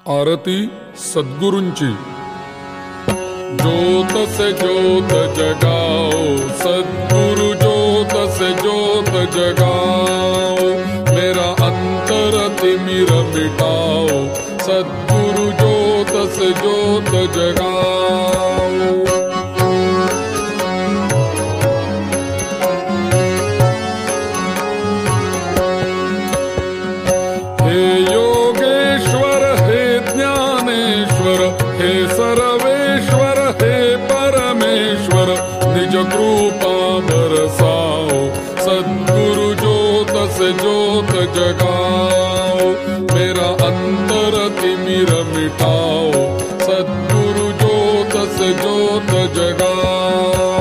आरती सद्गुरूंची। ज्योत से ज्योत जगाओ, सद्गुरु ज्योत से ज्योत जगाओ, मेरा अंतर तिमिर मिटाओ, सद्गुरु ज्योत से ज्योत जगाओ। हे योगेश्वर, हे ज्ञानेश्वर, हे सर्वेश्वर, हे परमेश्वर, निज कृपा बरसाओ, सद्गुरु ज्योत से ज्योत जगाओ, मेरा अंतर तिमिर मिटाओ, सद्गुरु ज्योत से ज्योत जगाओ।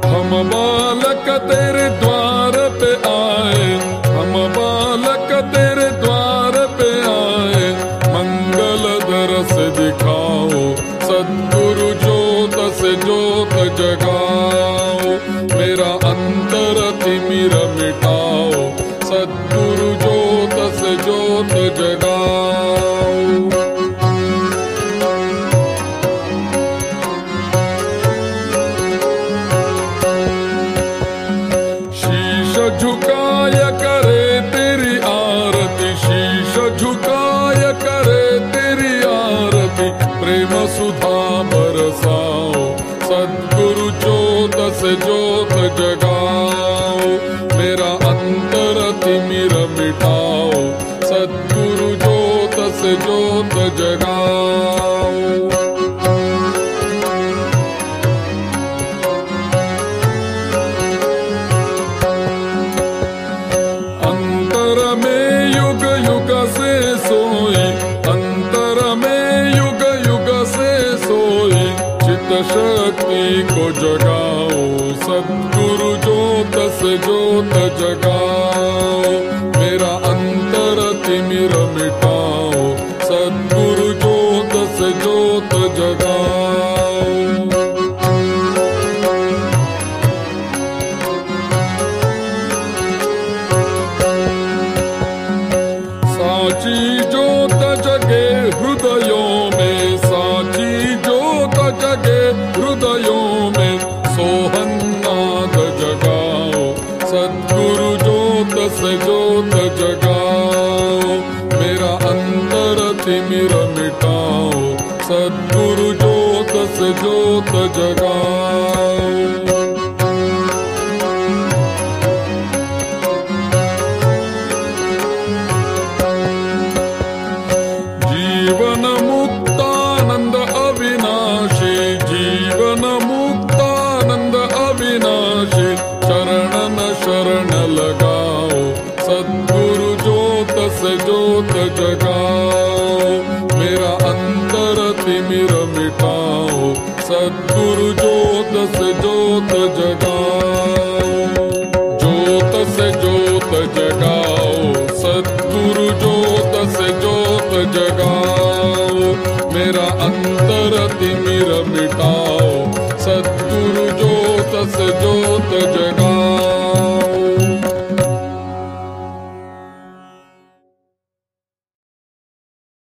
हम बालक तेरे द्वार पे आए, हम बालक तेरे द्वार पे आए, मंगल दरस दिखाओ, सद्गुरु ज्योत से ज्योत जगाओ, मेरा अंतर तिमिर मिटाओ, सद्गुरु ज्योत से ज्योत जगाओ। झुकाय करे तेरी आरती, शीश झुकाय करे तेरी आरती, प्रेम सुधा बरसाओ, सद्गुरु ज्योत से ज्योत जगाओ, मेरा अंतर तिमिर मिटाओ, सद्गुरु ज्योत से ज्योत जगाओ। अंतर में युग युग से सोई, अंतर में युग युग से सोई, चित्त शक्ति को जगाओ, सद्गुरु ज्योत से ज्योत जगाओ, मेरा अंतर तिमिर मिटाओ, सद्गुरु ज्योत से ज्योत जगाओ। साची ज्योत जगे हृदयों में, साची ज्योत जगे हृदयों में, सोहन्नाद जगाओ, सद्गुरु ज्योत से ज्योत जगाओ, मेरा अंतर तिमिर मिटाओ, सद्गुरु ज्योत से ज्योत जगाओ। जीवन मुक्तानंद अविनाशी, जीवन मुक्तानंद अविनाशी, शरणन शरण लगाओ, सद्गुरु ज्योत से ज्योत जगाओ, मेरा अंतर तिमिर मिटाओ, सद्गुरु ज्योत से ज्योत जगाओ। ज्योत से ज्योत जगाओ, सद्गुरु ज्योत से ज्योत जगाओ, मेरा अंतर तिमिर मिटाओ, सद्गुरु ज्योत से ज्योत जगाओ।